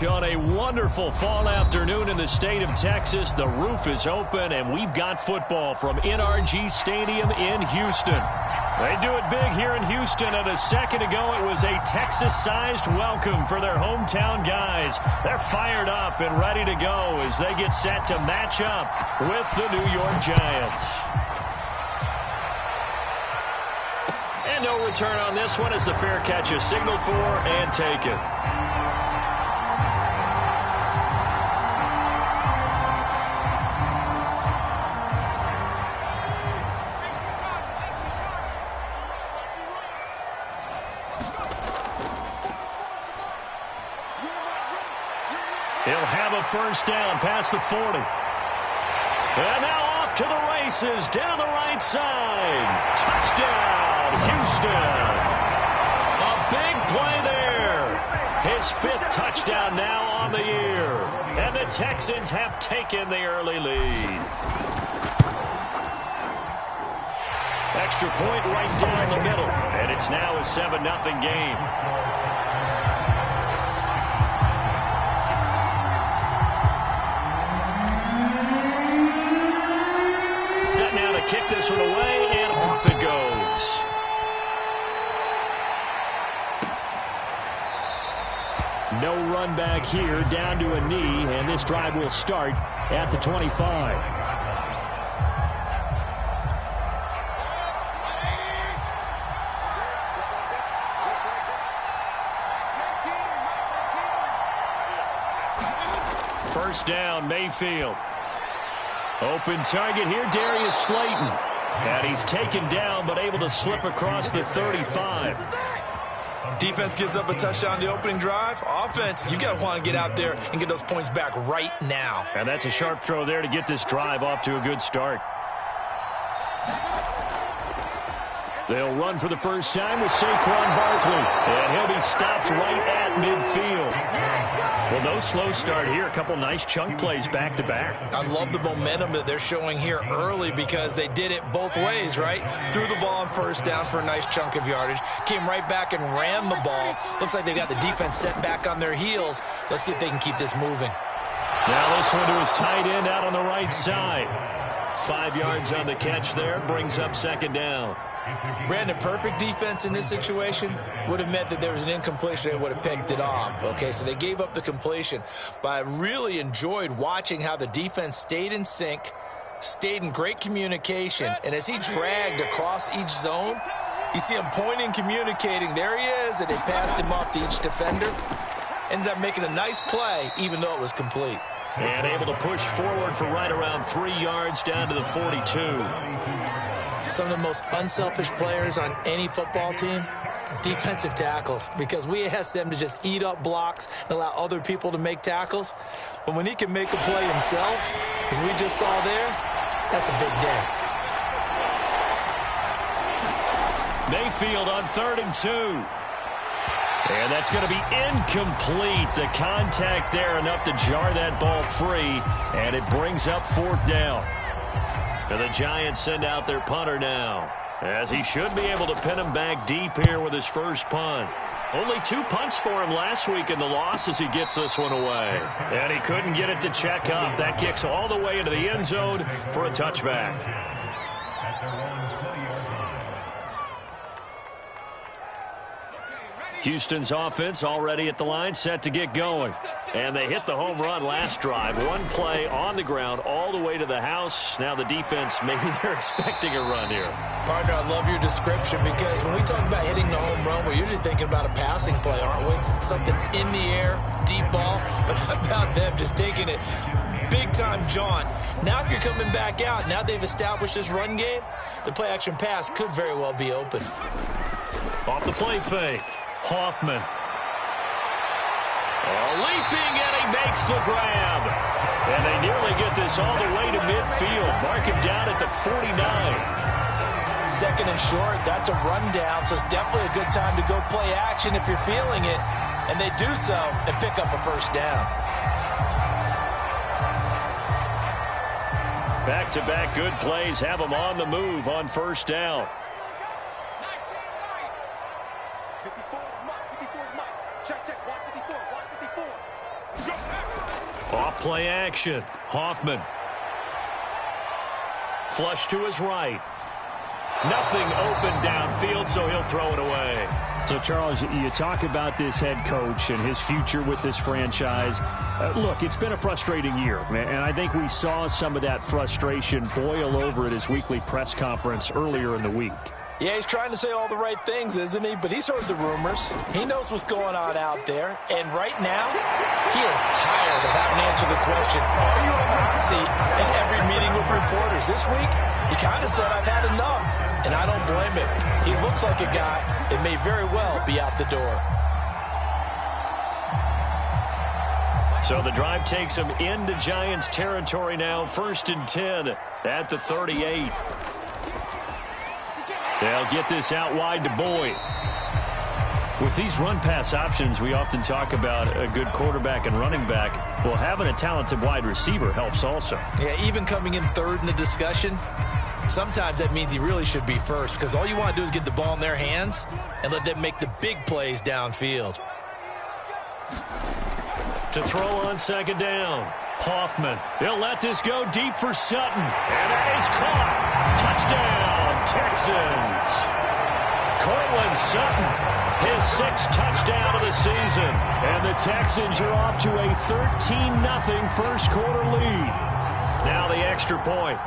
On a wonderful fall afternoon in the state of Texas, the roof is open, and we've got football from NRG Stadium in Houston. They do it big here in Houston, and a second ago it was a Texas-sized welcome for their hometown guys. They're fired up and ready to go as they get set to match up with the New York Giants. And no return on this one as the fair catch is signaled for and taken. He'll have a first down past the 40. And now off to the races down the right side. Touchdown, Houston. A big play there. His 5th touchdown now on the year. And the Texans have taken the early lead. Extra point right down the middle. And it's now a 7-0 game. Kick this one away, and off it goes. No run back here, down to a knee, and this drive will start at the 25. First down, Mayfield. Open target here, Darius Slayton. And he's taken down, but able to slip across the 35. Defense gives up a touchdown the opening drive. Offense, you got to want to get out there and get those points back right now. And that's a sharp throw there to get this drive off to a good start. They'll run for the first time with Saquon Barkley. And he'll be stopped right at midfield. Well, no slow start here. A couple nice chunk plays back-to-back. I love the momentum that they're showing here early because they did it both ways, right? Threw the ball on first down for a nice chunk of yardage. Came right back and ran the ball. Looks like they've got the defense set back on their heels. Let's see if they can keep this moving. Now this one to his tight end out on the right side. 5 yards on the catch there. Brings up second down. Brandon, perfect defense in this situation would have meant that there was an incompletion and would have picked it off. Okay, so they gave up the completion. But I really enjoyed watching how the defense stayed in sync, stayed in great communication. And as he dragged across each zone, you see him pointing, communicating. There he is, and they passed him off to each defender. Ended up making a nice play, even though it was complete. And able to push forward for right around 3 yards down to the 42. Some of the most unselfish players on any football team, defensive tackles, because we ask them to just eat up blocks and allow other people to make tackles. But when he can make a play himself, as we just saw there, that's a big day. Mayfield on 3rd and 2. And that's going to be incomplete. The contact there enough to jar that ball free, and it brings up 4th down. And the Giants send out their punter now, as he should be able to pin him back deep here with his first punt. Only 2 punts for him last week in the loss as he gets this one away. And he couldn't get it to check up. That kicks all the way into the end zone for a touchback. Houston's offense already at the line, set to get going. And they hit the home run last drive. One play on the ground all the way to the house. Now the defense, maybe they're expecting a run here. Partner, I love your description because when we talk about hitting the home run, we're usually thinking about a passing play, aren't we? Something in the air, deep ball. But how about them just taking it big-time jaunt? Now if you're coming back out, now they've established this run game, the play-action pass could very well be open. Off the play fake. Hoffman. Leaping, and he makes the grab. And they nearly get this all the way to midfield. Mark him down at the 49. 2nd and short, that's a rundown, so it's definitely a good time to go play action if you're feeling it. And they do so and pick up a first down. Back-to-back good plays have them on the move on first down. Off play action. Hoffman. Flush to his right. Nothing open downfield, so he'll throw it away. So, Charles, you talk about this head coach and his future with this franchise. Look, it's been a frustrating year, and I think we saw some of that frustration boil over at his weekly press conference earlier in the week. Yeah, he's trying to say all the right things, isn't he? But he's heard the rumors. He knows what's going on out there. And right now, he is tired of having to answer the question, are you on the hot seat in every meeting with reporters? This week, he kind of said, I've had enough. And I don't blame him. He looks like a guy that may very well be out the door. So the drive takes him into Giants territory now. 1st and 10 at the 38. They'll get this out wide to Boyd. With these run-pass options, we often talk about a good quarterback and running back. Well, having a talented wide receiver helps also. Yeah, even coming in third in the discussion, sometimes that means he really should be first, because all you want to do is get the ball in their hands and let them make the big plays downfield. To throw on 2nd down, Hoffman. He'll let this go deep for Sutton. And that is caught. Touchdown, Texans. Cortland Sutton, his 6th touchdown of the season. And the Texans are off to a 13-0 first quarter lead. Now the extra point.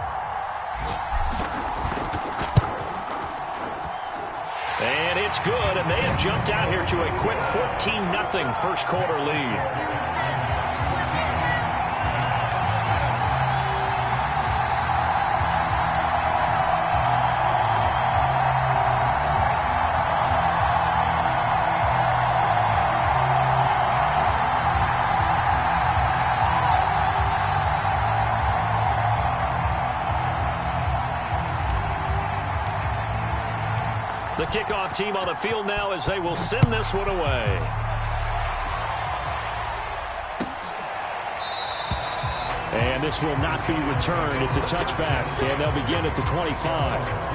And it's good, and they have jumped out here to a quick 14-0 first quarter lead. The kickoff team on the field now as they will send this one away. And this will not be returned. It's a touchback, and they'll begin at the 25.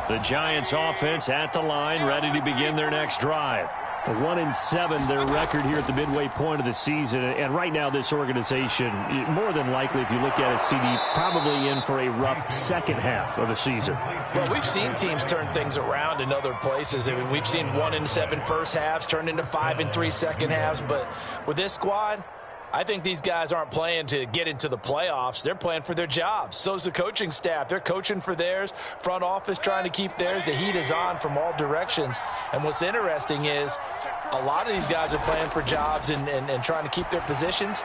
The Giants offense at the line, ready to begin their next drive. 1-7, their record here at the midway point of the season. And right now, this organization, more than likely, if you look at it, CD, probably in for a rough second half of the season. Well, we've seen teams turn things around in other places. I mean, we've seen 1-7 first halves turn into 5-3 second halves. But with this squad, I think these guys aren't playing to get into the playoffs. They're playing for their jobs. So's the coaching staff. They're coaching for theirs. Front office trying to keep theirs. The heat is on from all directions. And what's interesting is a lot of these guys are playing for jobs and trying to keep their positions.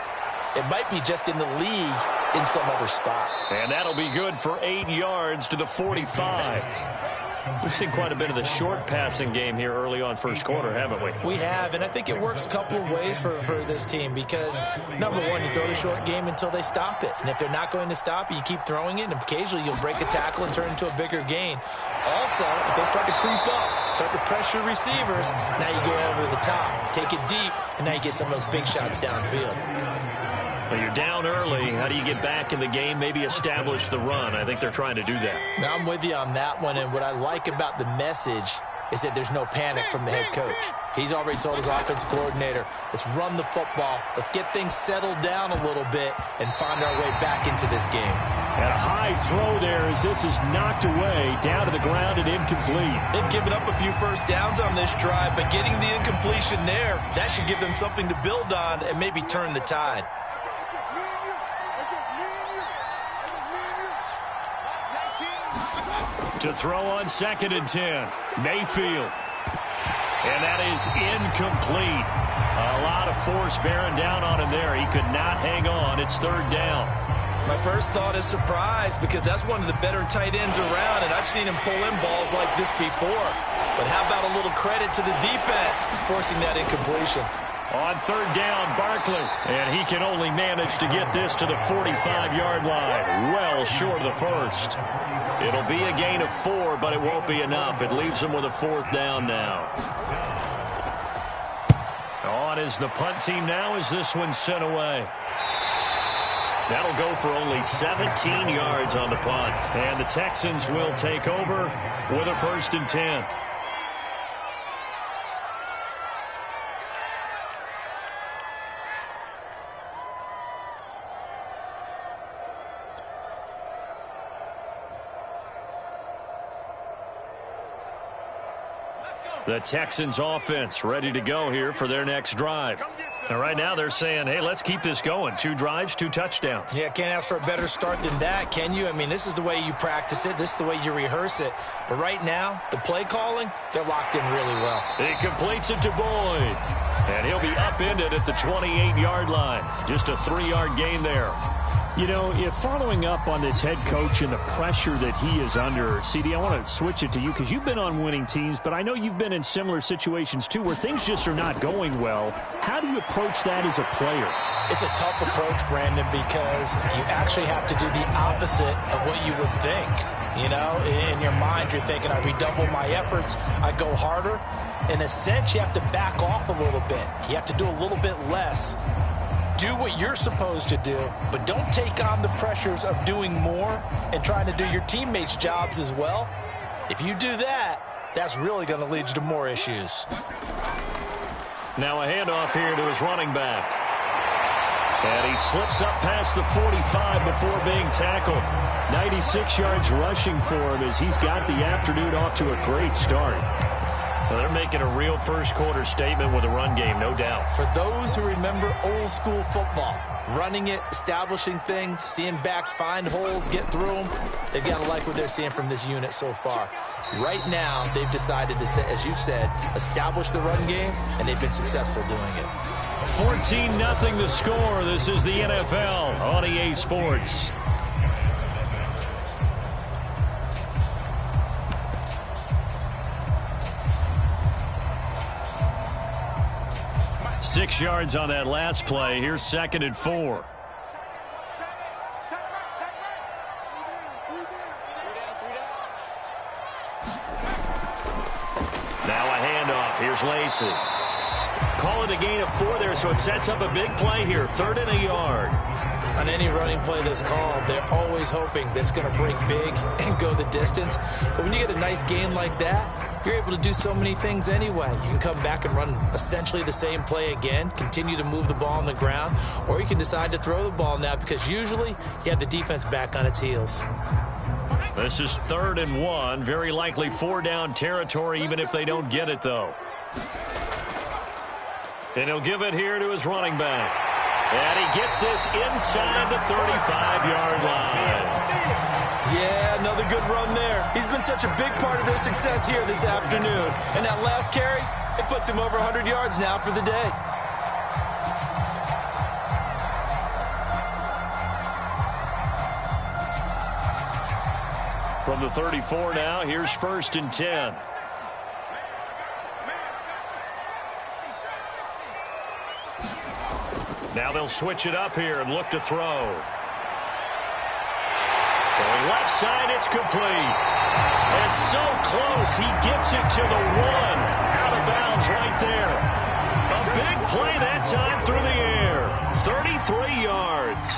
It might be just in the league in some other spot. And that'll be good for 8 yards to the 45. We've seen quite a bit of the short passing game here early on first quarter, haven't we? We have, and I think it works a couple of ways for this team because, number one, you throw the short game until they stop it. And if they're not going to stop it, you keep throwing it, and occasionally you'll break a tackle and turn into a bigger gain. Also, if they start to creep up, start to pressure receivers, now you go over the top, take it deep, and now you get some of those big shots downfield. Well, you're down early. How do you get back in the game, maybe establish the run? I think they're trying to do that. Now, I'm with you on that one, and what I like about the message is that there's no panic from the head coach. He's already told his offensive coordinator, let's run the football, let's get things settled down a little bit and find our way back into this game. And a high throw there as this is knocked away, down to the ground and incomplete. They've given up a few first downs on this drive, but getting the incompletion there, that should give them something to build on and maybe turn the tide. To throw on 2nd and 10, Mayfield. And that is incomplete. A lot of force bearing down on him there. He could not hang on. It's 3rd down. My first thought is surprise because that's one of the better tight ends around, and I've seen him pull in balls like this before. But how about a little credit to the defense forcing that incompletion? On 3rd down, Barkley. And he can only manage to get this to the 45-yard line. Well short of the first. It'll be a gain of 4, but it won't be enough. It leaves them with a 4th down now. On is the punt team now as this one's sent away. That'll go for only 17 yards on the punt. And the Texans will take over with a 1st and 10. The Texans offense ready to go here for their next drive. And right now they're saying, hey, let's keep this going. 2 drives, 2 touchdowns. Yeah, can't ask for a better start than that, can you? I mean, this is the way you practice it. This is the way you rehearse it. But right now, the play calling, they're locked in really well. He completes it to Boyd. And he'll be upended at the 28-yard line. Just a 3-yard gain there. You know, if following up on this head coach and the pressure that he is under, CD, I want to switch it to you because you've been on winning teams, but I know you've been in similar situations too where things just are not going well. How do you approach that as a player? It's a tough approach, Brandon, because you actually have to do the opposite of what you would think. You know, in your mind, you're thinking, I redouble my efforts, I go harder. In a sense, you have to back off a little bit. You have to do a little bit less. Do what you're supposed to do, but don't take on the pressures of doing more and trying to do your teammates' jobs as well. If you do that, that's really going to lead you to more issues. Now a handoff here to his running back. And he slips up past the 45 before being tackled. 96 yards rushing for him as he's got the afternoon off to a great start. Well, they're making a real first-quarter statement with a run game, no doubt. For those who remember old-school football, running it, establishing things, seeing backs find holes, get through them, they've got to like what they're seeing from this unit so far. Right now, they've decided to, as you've said, establish the run game, and they've been successful doing it. 14-0 the score. This is the NFL on EA Sports. Six yards on that last play. Here's 2nd and 4. Now a handoff. Here's Lacey. Call it a gain of 4 there, so it sets up a big play here. 3rd and a yard. On any running play that's called, they're always hoping that it's going to break big and go the distance. But when you get a nice gain like that, you're able to do so many things anyway. You can come back and run essentially the same play again, continue to move the ball on the ground, or you can decide to throw the ball now because usually you have the defense back on its heels. This is 3rd and 1. Very likely 4-down territory even if they don't get it, though. And he'll give it here to his running back. And he gets this inside the 35-yard line. Yeah, another good run there. He's been such a big part of their success here this afternoon. And that last carry, it puts him over 100 yards now for the day. From the 34 now, here's 1st and 10. Now they'll switch it up here and look to throw. Throwing left side, it's complete. And so close, he gets it to the 1. Out of bounds right there. A big play that time through the air. 33 yards.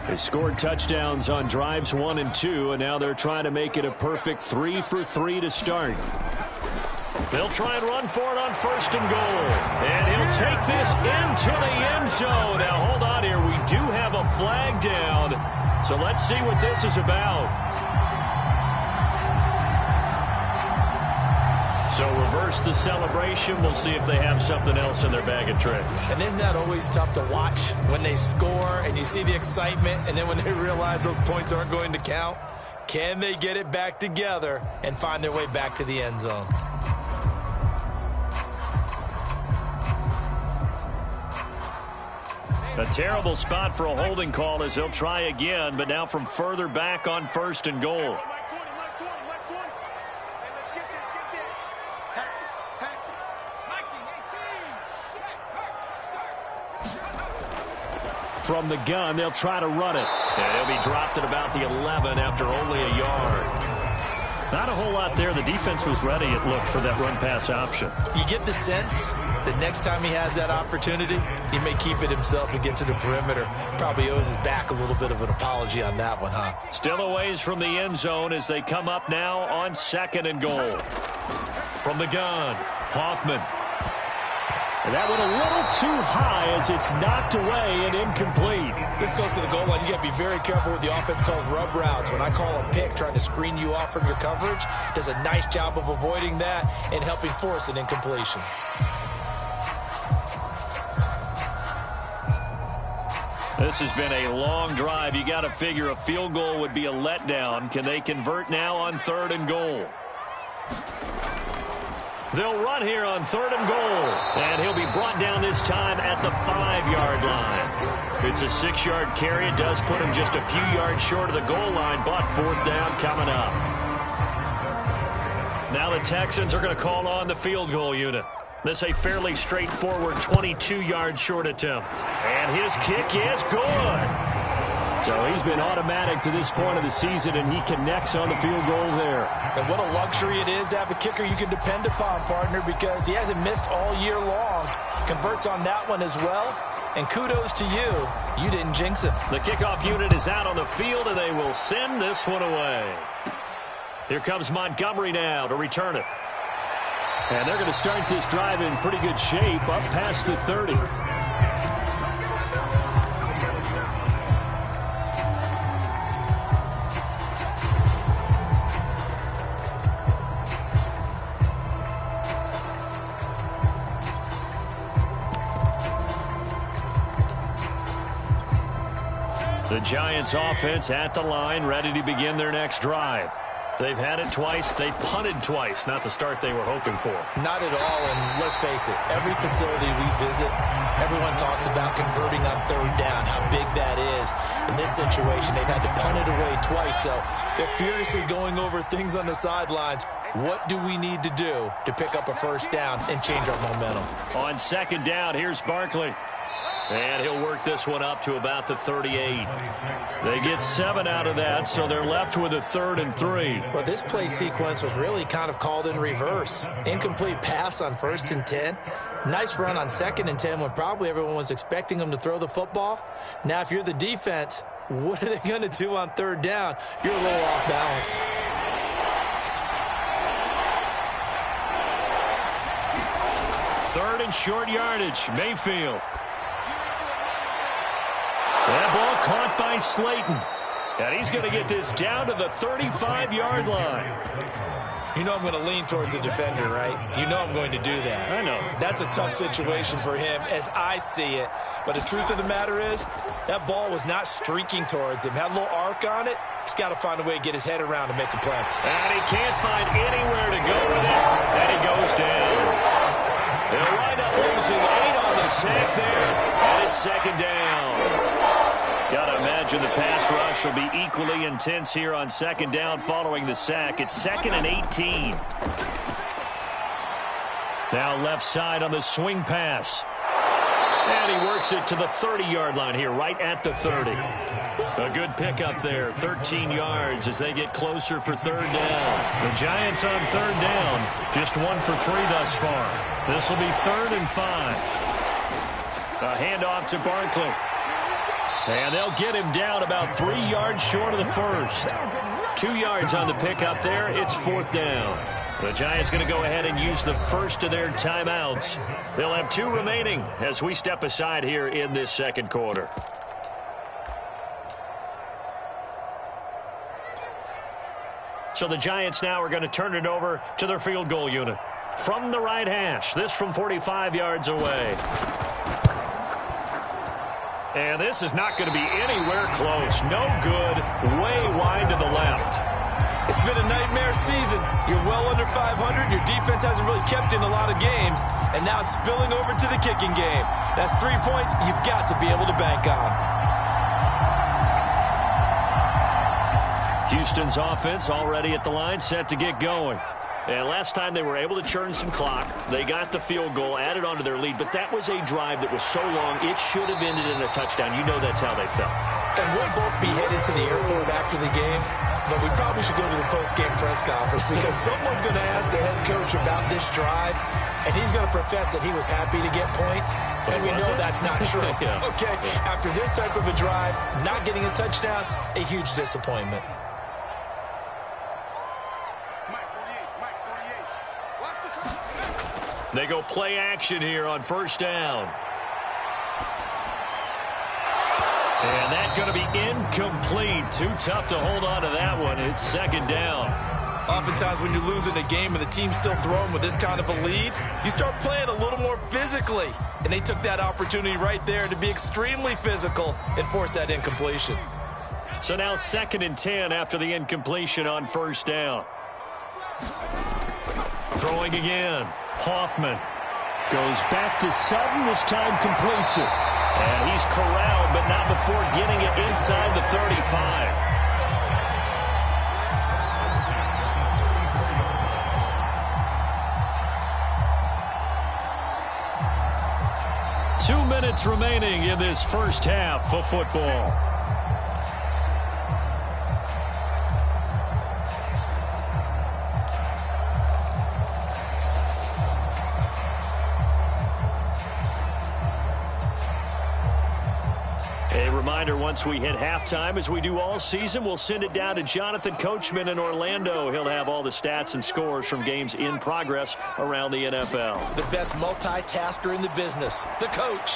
They scored touchdowns on drives 1 and 2, and now they're trying to make it a perfect 3 for 3 to start. They'll try and run for it on 1st and goal. And he'll take this into the end zone. Now, hold on here. We do have a flag down, so let's see what this is about. So reverse the celebration. We'll see if they have something else in their bag of tricks. And isn't that always tough to watch when they score and you see the excitement and then when they realize those points aren't going to count? Can they get it back together and find their way back to the end zone? A terrible spot for a holding call as they'll try again, but now from further back on 1st and goal. from the gun. They'll try to run it. And he'll be dropped at about the 11 after only a yard. Not a whole lot there. The defense was ready, it looked, for that run-pass option. You get the sense that next time he has that opportunity, he may keep it himself and get to the perimeter. Probably owes his back a little bit of an apology on that one, huh? Still a ways from the end zone as they come up now on 2nd and goal. From the gun, Hoffman. And that went a little too high as it's knocked away and incomplete. This goes to the goal line. You got to be very careful with the offense calls rub routes. When I call a pick trying to screen you off from your coverage, does a nice job of avoiding that and helping force an incompletion. This has been a long drive. You got to figure a field goal would be a letdown. Can they convert now on 3rd and goal? They'll run here on 3rd and goal. And he'll be brought down this time at the 5-yard line. It's a 6-yard carry. It does put him just a few yards short of the goal line, but 4th down coming up. Now the Texans are going to call on the field goal unit. This a fairly straightforward 22-yard short attempt. And his kick is good. So he's been automatic to this point of the season, and he connects on the field goal there. And what a luxury it is to have a kicker you can depend upon, partner, because he hasn't missed all year long. Converts on that one as well. And kudos to you. You didn't jinx it. The kickoff unit is out on the field, and they will send this one away. Here comes Montgomery now to return it. And they're going to start this drive in pretty good shape up past the 30. The Giants offense at the line, ready to begin their next drive. They've had it twice. They punted twice. Not the start they were hoping for. Not at all, and let's face it, every facility we visit, everyone talks about converting on 3rd down, how big that is. In this situation, they've had to punt it away twice, so they're furiously going over things on the sidelines. What do we need to do to pick up a 1st down and change our momentum? On 2nd down, here's Barkley. And he'll work this one up to about the 38. They get 7 out of that, so they're left with a 3rd and 3. Well, this play sequence was really kind of called in reverse. Incomplete pass on 1st and 10. Nice run on 2nd and 10 when probably everyone was expecting them to throw the football. Now, if you're the defense, what are they going to do on 3rd down? You're a little off balance. Third and short yardage, Mayfield. That ball caught by Slayton. And he's going to get this down to the 35-yard line. You know I'm going to lean towards the defender, right? You know I'm going to do that. I know. That's a tough situation for him as I see it. But the truth of the matter is, that ball was not streaking towards him. Had a little arc on it. He's got to find a way to get his head around to make a play. And he can't find anywhere to go with it. And he goes down. They'll wind up losing 8 on the sack there. And it's 2nd down. Got to imagine the pass rush will be equally intense here on 2nd down following the sack. It's 2nd and 18. Now left side on the swing pass. And he works it to the 30-yard line here, right at the 30. A good pickup there, 13 yards as they get closer for 3rd down. The Giants on 3rd down, just 1 for 3 thus far. This will be 3rd and 5. A handoff to Barkley. And they'll get him down about 3 yards short of the 1st. 2 yards on the pickup there. It's 4th down. The Giants going to go ahead and use the first of their timeouts. They'll have 2 remaining as we step aside here in this 2nd quarter. So the Giants now are going to turn it over to their field goal unit. From the right hash, this from 45 yards away. And this is not going to be anywhere close. No good. Way wide to the left. It's been a nightmare season. You're well under 500. Your defense hasn't really kept in a lot of games. And now it's spilling over to the kicking game. That's 3 points you've got to be able to bank on. Houston's offense already at the line, set to get going. And last time they were able to churn some clock. They got the field goal, added onto their lead. But that was a drive that was so long, it should have ended in a touchdown. You know that's how they felt. And we'll both be headed to the airport after the game. But we probably should go to the post-game press conference because someone's going to ask the head coach about this drive, and he's going to profess that he was happy to get points, and we know that's not true. Yeah. Okay, after this type of a drive, not getting a touchdown, a huge disappointment. They go play action here on first down. And that's going to be incomplete. Too tough to hold on to that one. It's second down. Oftentimes when you're losing a game and the team's still throwing with this kind of a lead, you start playing a little more physically. And they took that opportunity right there to be extremely physical and force that incompletion. So now 2nd and 10 after the incompletion on first down. Throwing again. Hoffman goes back to Sutton. This time completes it. And he's corralled, but not before getting it inside the 35. 2 minutes remaining in this first half of football. Reminder, once we hit halftime, as we do all season, we'll send it down to Jonathan Coachman in Orlando. He'll have all the stats and scores from games in progress around the NFL. The best multitasker in the business, the coach.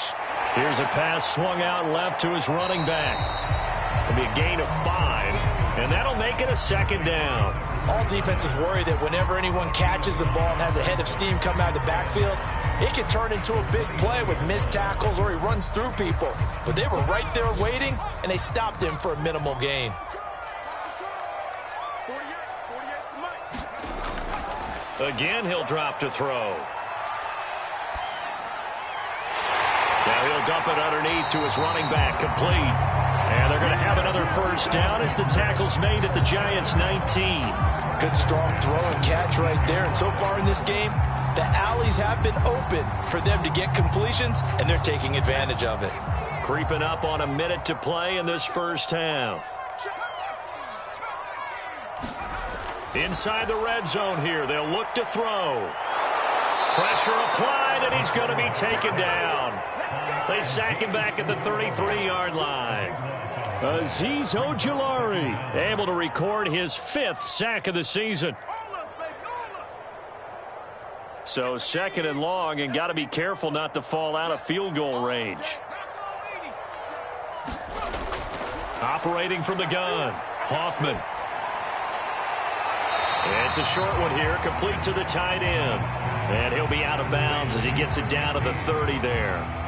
Here's a pass swung out left to his running back. It'll be a gain of 5, and that'll make it a second down. All defenses worry that whenever anyone catches the ball and has a head of steam come out of the backfield, it can turn into a big play with missed tackles or he runs through people. But they were right there waiting, and they stopped him for a minimal gain. Again, he'll drop to throw. Now he'll dump it underneath to his running back, complete. And they're going to have another first down as the tackle's made at the Giants' 19. Good strong throw and catch right there. And so far in this game, the alleys have been open for them to get completions, and they're taking advantage of it. Creeping up on a minute to play in this first half. Inside the red zone here, they'll look to throw. Pressure applied, and he's going to be taken down. They sack him back at the 33-yard line. Azeez Ojulari able to record his 5th sack of the season. So 2nd and long, and got to be careful not to fall out of field goal range. Operating from the gun, Hoffman. It's a short one here, complete to the tight end. And he'll be out of bounds as he gets it down to the 30 there.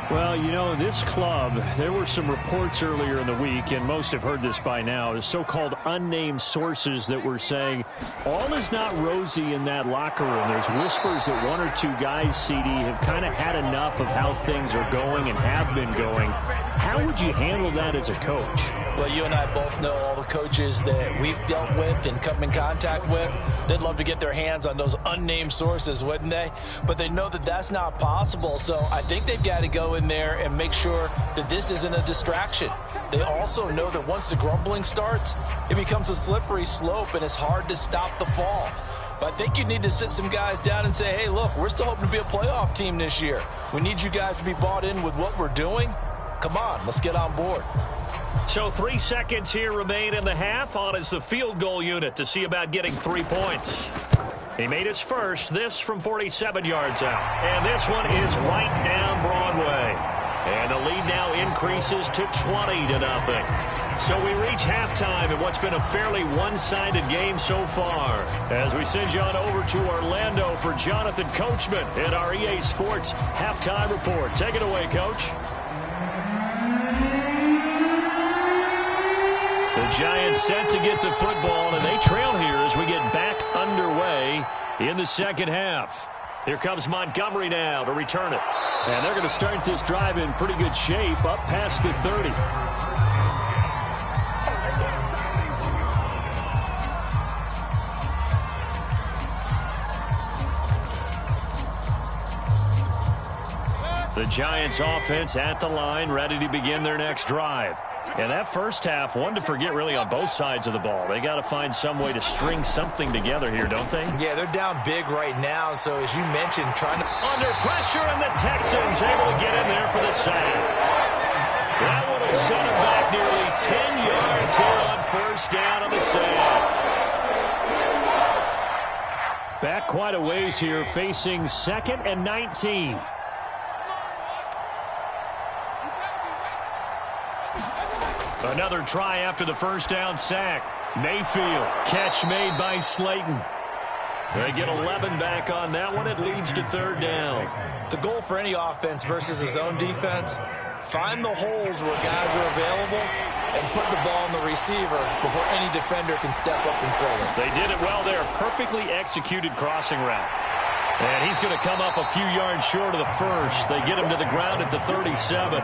Well, you know, this club, there were some reports earlier in the week, and most have heard this by now, the so-called unnamed sources that were saying all is not rosy in that locker room. There's whispers that 1 or 2 guys, CD, have kind of had enough of how things are going and have been going. How would you handle that as a coach? Well, you and I both know all the coaches that we've dealt with and come in contact with. They'd love to get their hands on those unnamed sources, wouldn't they? But they know that that's not possible, so I think they've got to go in there and make sure that this isn't a distraction. They also know that once the grumbling starts, it becomes a slippery slope and it's hard to stop the fall. But I think you need to sit some guys down and say, hey, look, we're still hoping to be a playoff team this year. We need you guys to be bought in with what we're doing. Come on, let's get on board. So 3 seconds here remain in the half. On is the field goal unit to see about getting 3 points. He made his first, this from 47 yards out. And this one is right down Broadway. And the lead now increases to 20-0. So we reach halftime in what's been a fairly one-sided game so far. As we send you on over to Orlando for Jonathan Coachman in our EA Sports Halftime Report. Take it away, Coach. The Giants set to get the football, and they trail here as we get back underway in the second half. Here comes Montgomery now to return it. And they're going to start this drive in pretty good shape up past the 30. The Giants offense at the line, ready to begin their next drive. And that first half, one to forget really on both sides of the ball. They got to find some way to string something together here, don't they? Yeah, they're down big right now. So as you mentioned, trying to... Under pressure, and the Texans able to get in there for the sack. That one will set him back nearly 10 yards here on first down on the sack. Back quite a ways here, facing 2nd and 19. Another try after the first down sack. Mayfield, catch made by Slayton. They get 11 back on that one. It leads to 3rd down. The goal for any offense versus a zone defense, find the holes where guys are available and put the ball on the receiver before any defender can step up and fill it. They did it well there. Perfectly executed crossing route. And he's going to come up a few yards short of the first. They get him to the ground at the 37.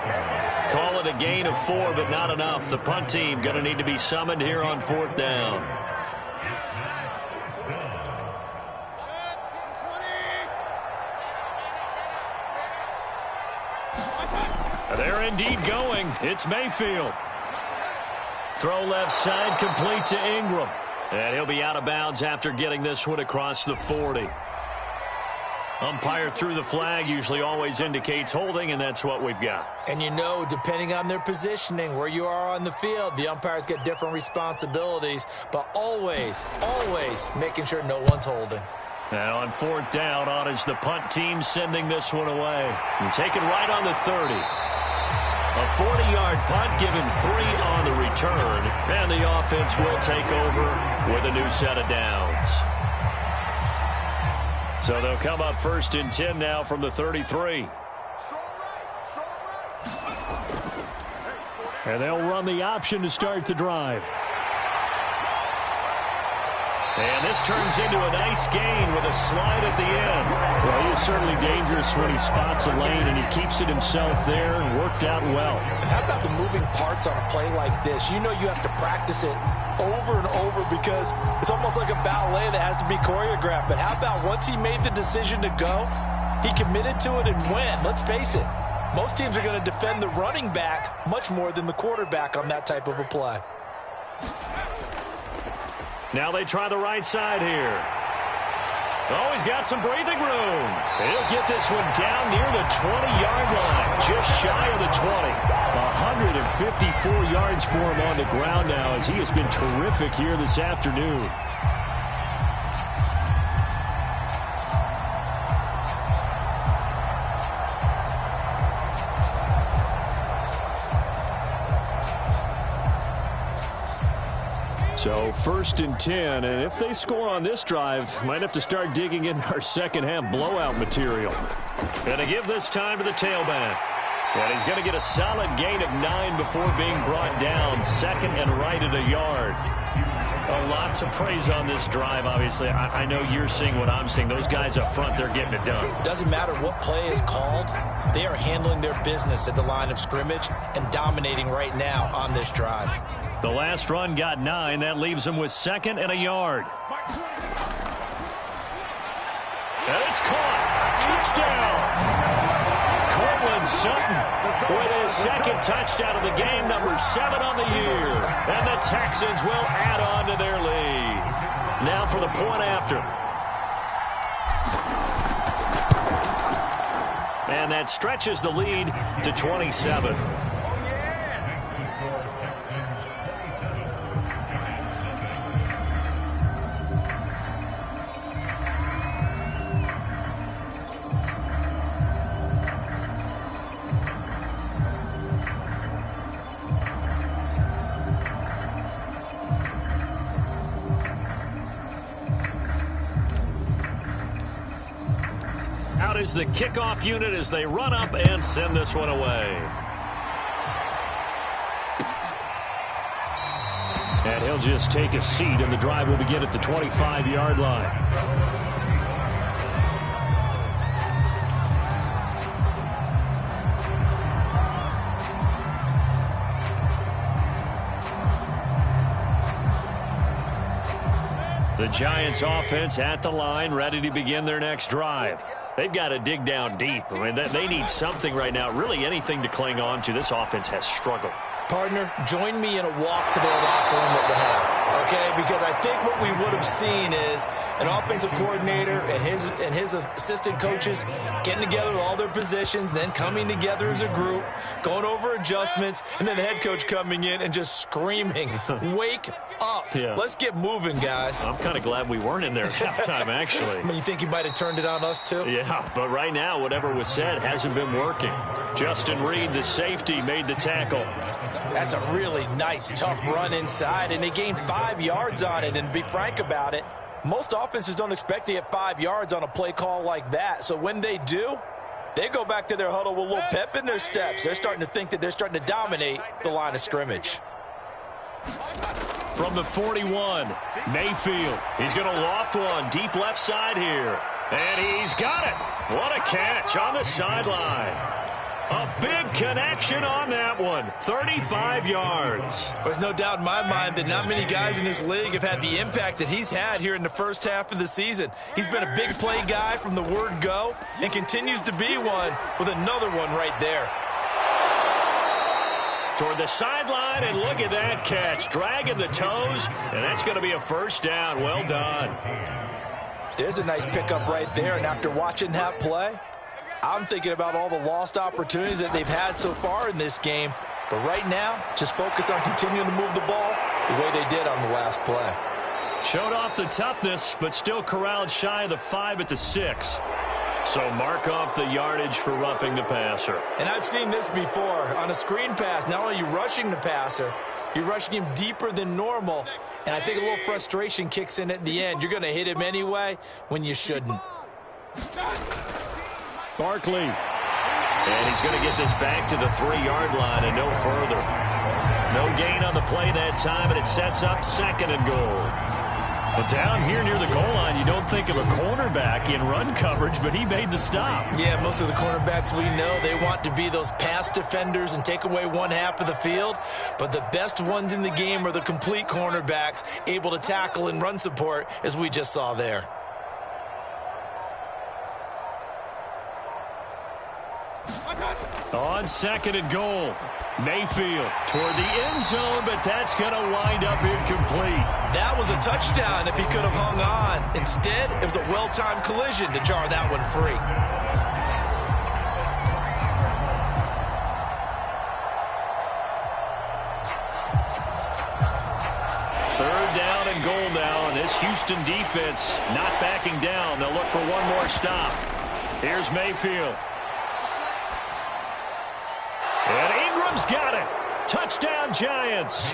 Call it a gain of 4, but not enough. The punt team going to need to be summoned here on 4th down. They're indeed going. It's Mayfield. Throw left side, complete to Ingram. And he'll be out of bounds after getting this one across the 40. Umpire threw the flag, usually always indicates holding, and that's what we've got. And you know, depending on their positioning, where you are on the field, the umpires get different responsibilities, but always making sure no one's holding. And on 4th down, on is the punt team sending this one away. And taken right on the 30. A 40-yard punt, given 3 on the return, and the offense will take over with a new set of downs. So they'll come up 1st and 10 now from the 33. And they'll run the option to start the drive. And this turns into a nice gain with a slide at the end. Well, he is certainly dangerous when he spots a lane, and he keeps it himself there and worked out well. How about the moving parts on a play like this? You know you have to practice it over and over because it's almost like a ballet that has to be choreographed. But how about once he made the decision to go, he committed to it and went. Let's face it, most teams are going to defend the running back much more than the quarterback on that type of a play. Now they try the right side here. Oh, he's got some breathing room. He'll get this one down near the 20-yard line, just shy of the 20. 154 yards for him on the ground now, as he has been terrific here this afternoon. So 1st and 10, and if they score on this drive, might have to start digging in our second half blowout material. Going to give this time to the tailback. And he's going to get a solid gain of 9 before being brought down. 2nd and right at a yard. A lot to praise on this drive, obviously. I know you're seeing what I'm seeing. Those guys up front, they're getting it done. Doesn't matter what play is called. They are handling their business at the line of scrimmage and dominating right now on this drive. The last run got 9. That leaves him with 2nd and a yard. And it's caught. Touchdown. Cortland Sutton with his 2nd touchdown of the game, number 7 on the year. And the Texans will add on to their lead. Now for the point after. And that stretches the lead to 27. Is the kickoff unit as they run up and send this one away. And he'll just take a seat, and the drive will begin at the 25-yard line. The Giants offense at the line, ready to begin their next drive. They've got to dig down deep. I mean, they need something right now, really anything to cling on to. This offense has struggled. Partner, join me in a walk to their locker room at the half, okay? Because I think what we would have seen is an offensive coordinator and his assistant coaches getting together with all their positions, then coming together as a group, going over adjustments, and then the head coach coming in and just screaming, wake up. Yeah. Let's get moving, guys. I'm kind of glad we weren't in there at halftime, actually. I mean, you think he might have turned it on us, too? Yeah, but right now, whatever was said hasn't been working. Justin Reed, the safety, made the tackle. That's a really nice, tough run inside, and they gained 5 yards on it. And to be frank about it, most offenses don't expect to get 5 yards on a play call like that. So when they do, they go back to their huddle with a little pep in their steps. They're starting to think that they're starting to dominate the line of scrimmage. From the 41, Mayfield. He's going to loft one deep left side here. And he's got it. What a catch on the sideline. A big connection on that one. 35 yards. There's no doubt in my mind that not many guys in this league have had the impact that he's had here in the first half of the season. He's been a big play guy from the word go and continues to be one with another one right there. Toward the sideline, and look at that catch. Dragging the toes, and that's going to be a first down. Well done. There's a nice pickup right there, and after watching that play, I'm thinking about all the lost opportunities that they've had so far in this game. But right now, just focus on continuing to move the ball the way they did on the last play. Showed off the toughness, but still corralled shy of the 5 at the 6. So mark off the yardage for roughing the passer. And I've seen this before. On a screen pass, not only are you rushing the passer, you're rushing him deeper than normal. And I think a little frustration kicks in at the end. You're going to hit him anyway when you shouldn't. Barkley. And he's going to get this back to the 3-yard line and no further. No gain on the play that time, and it sets up 2nd and goal. But down here near the goal line, you don't think of a cornerback in run coverage, but he made the stop. Yeah, most of the cornerbacks we know, they want to be those pass defenders and take away one half of the field. But the best ones in the game are the complete cornerbacks, able to tackle and run support, as we just saw there. On 2nd and goal, Mayfield toward the end zone, but that's going to wind up incomplete. That was a touchdown if he could have hung on. Instead, it was a well-timed collision to jar that one free. Third down and goal now, and this Houston defense not backing down. They'll look for one more stop. Here's Mayfield. And Ingram's got it. Touchdown, Giants.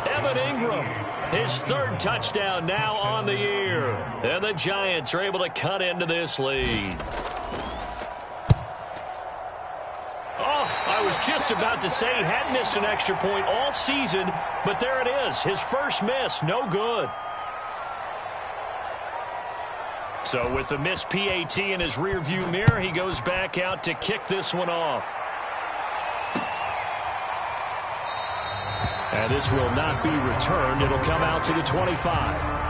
Evan Ingram, his 3rd touchdown now on the year. And the Giants are able to cut into this lead. Oh, I was just about to say he hadn't missed an extra point all season, but there it is. His first miss, no good. So with the missed PAT in his rearview mirror, he goes back out to kick this one off. And this will not be returned. It'll come out to the 25.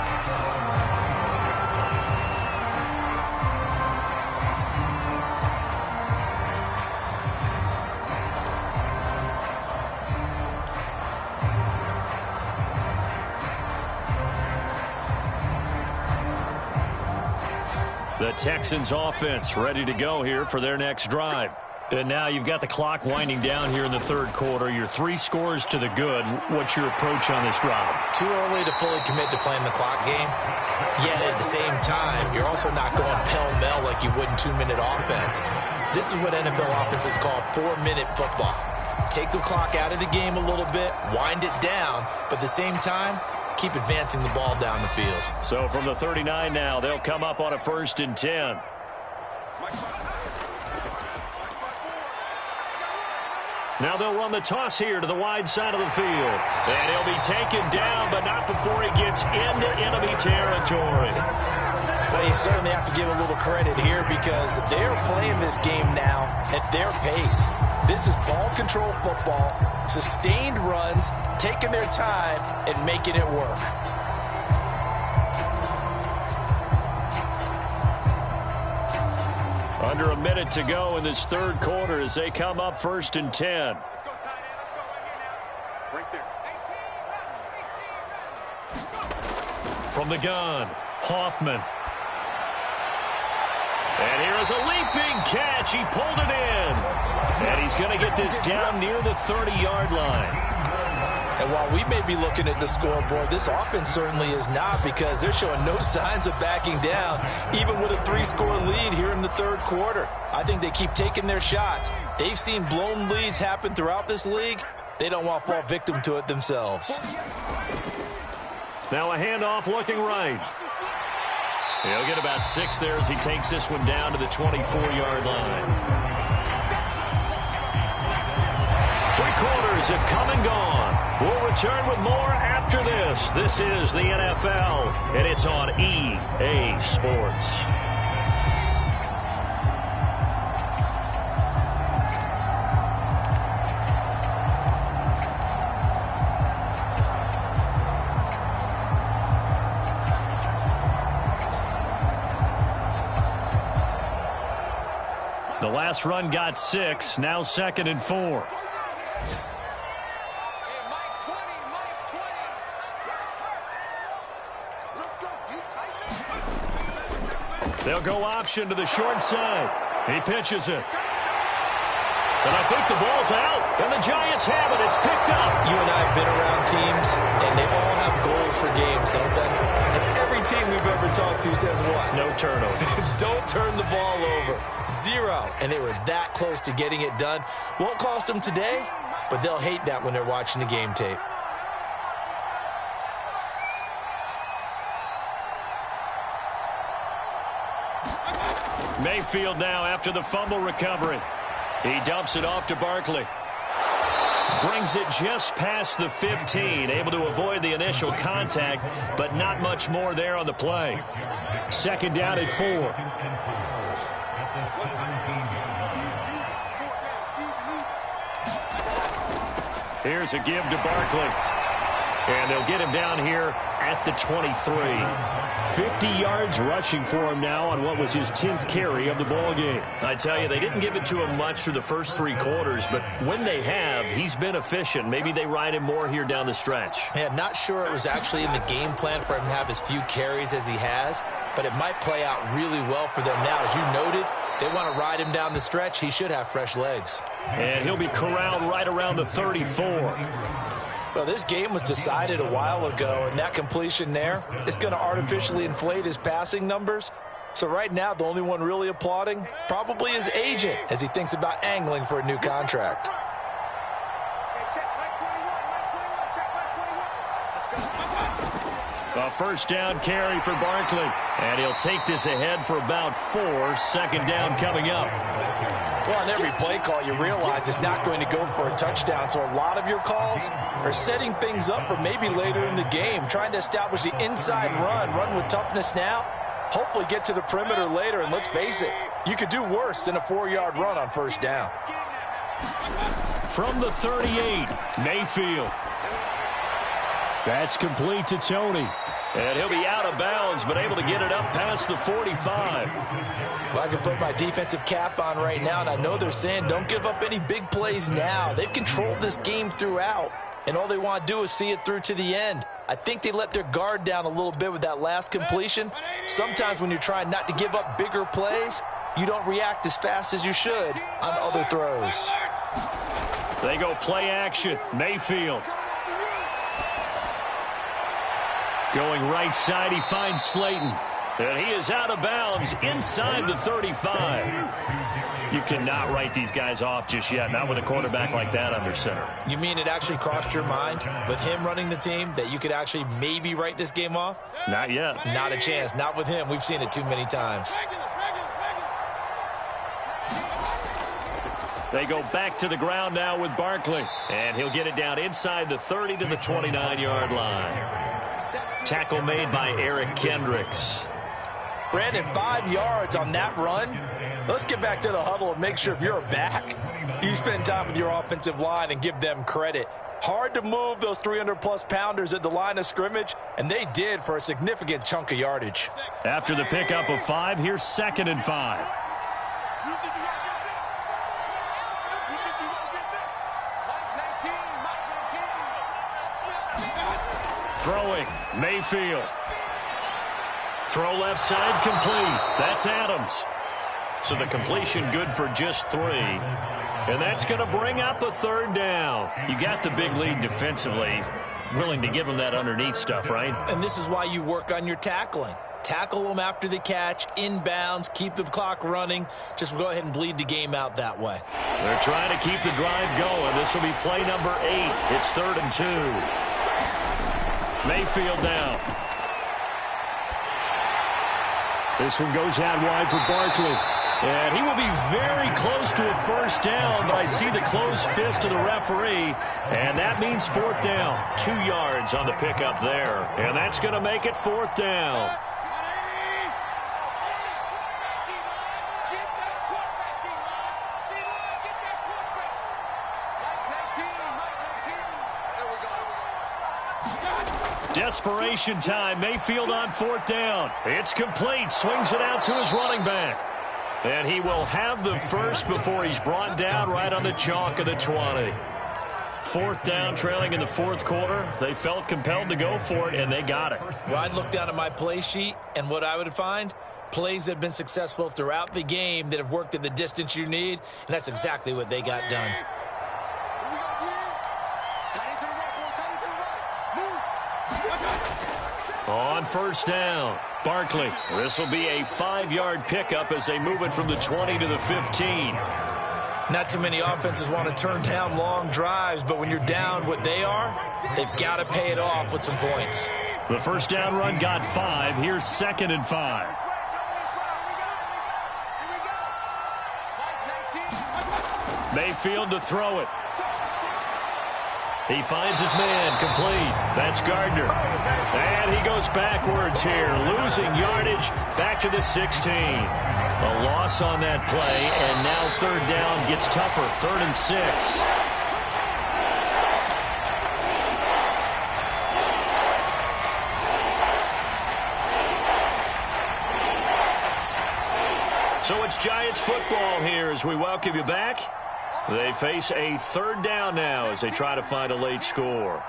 The Texans offense ready to go here for their next drive. And now you've got the clock winding down here in the 3rd quarter. You're 3 scores to the good. What's your approach on this drive? Too early to fully commit to playing the clock game. Yet at the same time, you're also not going pell-mell like you would in 2-minute offense. This is what NFL offenses call 4-minute football. Take the clock out of the game a little bit, wind it down, but at the same time, keep advancing the ball down the field. So from the 39 now, they'll come up on a 1st and 10. Now they'll run the toss here to the wide side of the field. And he'll be taken down, but not before he gets into enemy territory. Well, you certainly have to give a little credit here because they're playing this game now at their pace. This is ball control football, sustained runs, taking their time, and making it work. Under a minute to go in this third quarter as they come up 1st and 10. From the gun, Hoffman. And here is a leaping catch. He pulled it in. And he's going to get this down near the 30-yard line. And while we may be looking at the scoreboard, this offense certainly is not, because they're showing no signs of backing down, even with a 3-score lead here in the third quarter. I think they keep taking their shots. They've seen blown leads happen throughout this league. They don't want to fall victim to it themselves. Now a handoff looking right. He'll get about 6 there as he takes this one down to the 24-yard line. 3 quarters have come and gone. We'll return with more after this. This is the NFL, and it's on EA Sports. The last run got 6, now 2nd and 4. They'll go option to the short side. He pitches it. And I think the ball's out. And the Giants have it. It's picked up. You and I have been around teams, and they all have goals for games, don't they? And every team we've ever talked to says what? No turnovers. Don't turn the ball over. 0. And they were that close to getting it done. Won't cost them today, but they'll hate that when they're watching the game tape. Mayfield now after the fumble recovery. He dumps it off to Barkley. Brings it just past the 15, able to avoid the initial contact, but not much more there on the play. 2nd down at 4. Here's a give to Barkley. And they'll get him down here at the 23. 50 yards rushing for him now on what was his 10th carry of the ball game. I tell you, they didn't give it to him much through the first 3 quarters, but when they have, he's been efficient. Maybe they ride him more here down the stretch. Yeah, not sure it was actually in the game plan for him to have as few carries as he has, but it might play out really well for them now. As you noted, they want to ride him down the stretch. He should have fresh legs. And he'll be corralled right around the 34. Well, this game was decided a while ago, and that completion there is going to artificially inflate his passing numbers. So right now, the only one really applauding probably his agent as he thinks about angling for a new contract. A 1st down carry for Barkley. And he'll take this ahead for about 4. 2nd down coming up. Well, on every play call, you realize it's not going to go for a touchdown. So a lot of your calls are setting things up for maybe later in the game, trying to establish the inside run with toughness now, hopefully get to the perimeter later. And let's face it, you could do worse than a 4-yard run on 1st down. From the 38, Mayfield. That's complete to Tony. And he'll be out of bounds, but able to get it up past the 45. Well, I can put my defensive cap on right now, and I know they're saying don't give up any big plays now. They've controlled this game throughout, and all they want to do is see it through to the end. I think they let their guard down a little bit with that last completion. Sometimes when you're trying not to give up bigger plays, you don't react as fast as you should on other throws. They go play action. Mayfield. Going right side, he finds Slayton. And he is out of bounds inside the 35. You cannot write these guys off just yet, not with a quarterback like that under center. You mean it actually crossed your mind with him running the team that you could actually maybe write this game off? Not yet. Not a chance. Not with him. We've seen it too many times. They go back to the ground now with Barkley. And he'll get it down inside the 30 to the 29-yard line. Tackle made by Eric Kendricks. Brandon, 5 yards on that run. Let's get back to the huddle and make sure if you're a back, you spend time with your offensive line and give them credit. Hard to move those 300-plus pounders at the line of scrimmage, and they did for a significant chunk of yardage. After the pickup of 5, here's 2nd and 5. Throwing, Mayfield. Throw left side, complete. That's Adams. So the completion good for just 3. And that's going to bring up a 3rd down. You got the big lead defensively. Willing to give them that underneath stuff, right? And this is why you work on your tackling. Tackle them after the catch, inbounds, keep the clock running. Just go ahead and bleed the game out that way. They're trying to keep the drive going. This will be play number 8. It's 3rd and 2. Mayfield down. This one goes out wide for Barkley. And he will be very close to a 1st down, but I see the closed fist of the referee, and that means 4th down. 2 yards on the pickup there, and that's going to make it 4th down. Desperation time. Mayfield on 4th down. It's complete. Swings it out to his running back. And he will have the first before he's brought down right on the chalk of the 20. 4th down, trailing in the 4th quarter. They felt compelled to go for it, and they got it. Well, I'd look down at my play sheet, and what I would find, plays that have been successful throughout the game that have worked at the distance you need, and that's exactly what they got done. On 1st down, Barkley. This will be a 5-yard pickup as they move it from the 20 to the 15. Not too many offenses want to turn down long drives, but when you're down what they are, they've got to pay it off with some points. The 1st down run got 5. Here's 2nd and 5. Mayfield to throw it. He finds his man, complete. That's Gardner. And he goes backwards here, losing yardage back to the 16. A loss on that play, and now 3rd down gets tougher, 3rd and 6. So it's Giants football here as we welcome you back. They face a 3rd down now as they try to find a late score.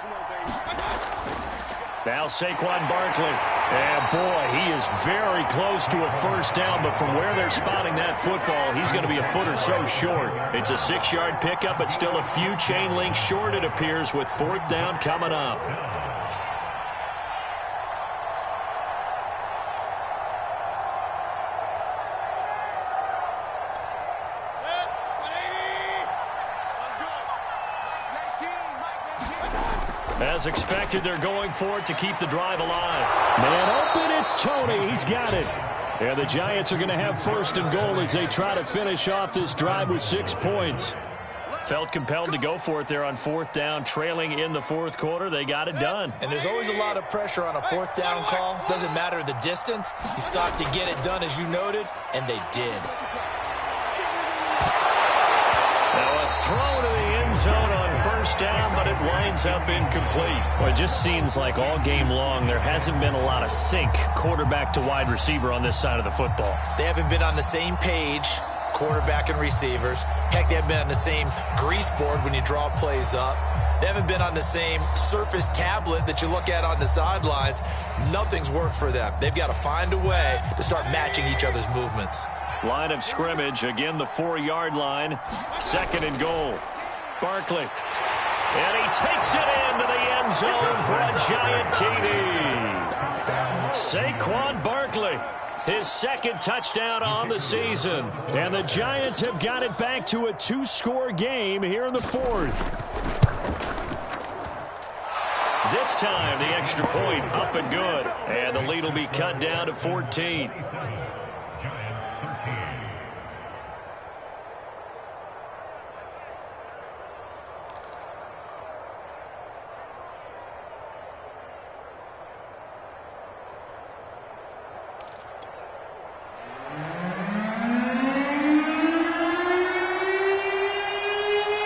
Now Saquon Barkley. And boy, he is very close to a 1st down, but from where they're spotting that football, he's going to be a foot or so short. It's a 6-yard pickup, but still a few chain links short, it appears, with 4th down coming up. As expected, they're going for it to keep the drive alive. Man open, it's Tony. He's got it. And the Giants are going to have 1st and goal as they try to finish off this drive with 6 points. Felt compelled to go for it there on 4th down, trailing in the 4th quarter. They got it done. And there's always a lot of pressure on a 4th down call. Doesn't matter the distance. You stop to get it done, as you noted, and they did. Now a throw to the end zone on 1st down, but it winds up incomplete. Well, it just seems like all game long there hasn't been a lot of sync quarterback to wide receiver on this side of the football. They haven't been on the same page, quarterback and receivers. Heck, they haven't been on the same grease board when you draw plays up. They haven't been on the same Surface tablet that you look at on the sidelines. Nothing's worked for them. They've got to find a way to start matching each other's movements. Line of scrimmage, again the 4-yard line. 2nd and goal. Barkley. And he takes it into the end zone for a Giant TD. Saquon Barkley, his 2nd touchdown on the season. And the Giants have got it back to a 2-score game here in the 4th. This time the extra point up and good. And the lead will be cut down to 14.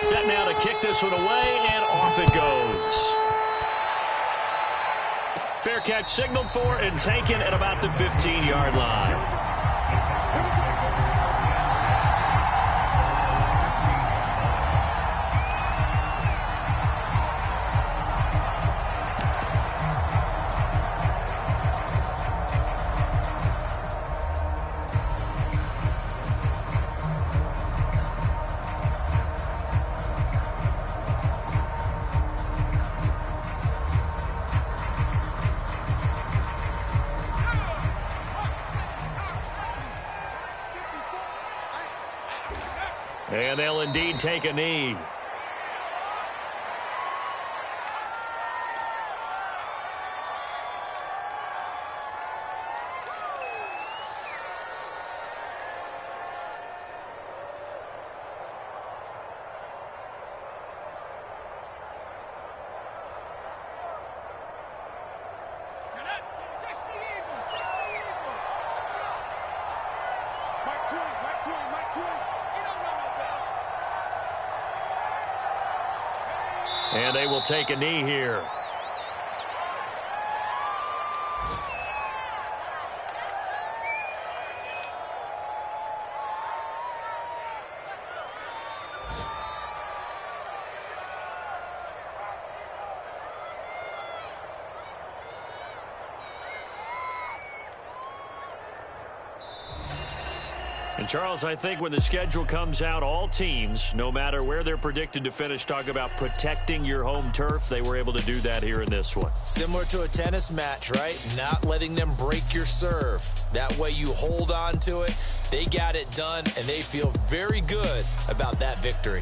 Set now to kick this one away, and off it goes. Fair catch signaled for and taken at about the 15-yard line. And they'll indeed take a knee. And they will take a knee here. And, Charles, I think when the schedule comes out, all teams, no matter where they're predicted to finish, talk about protecting your home turf. They were able to do that here in this one. Similar to a tennis match, right? Not letting them break your serve. That way you hold on to it. They got it done, and they feel very good about that victory.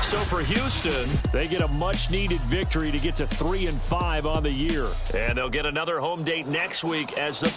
So for Houston, they get a much-needed victory to get to 3-5 on the year. And they'll get another home date next week as the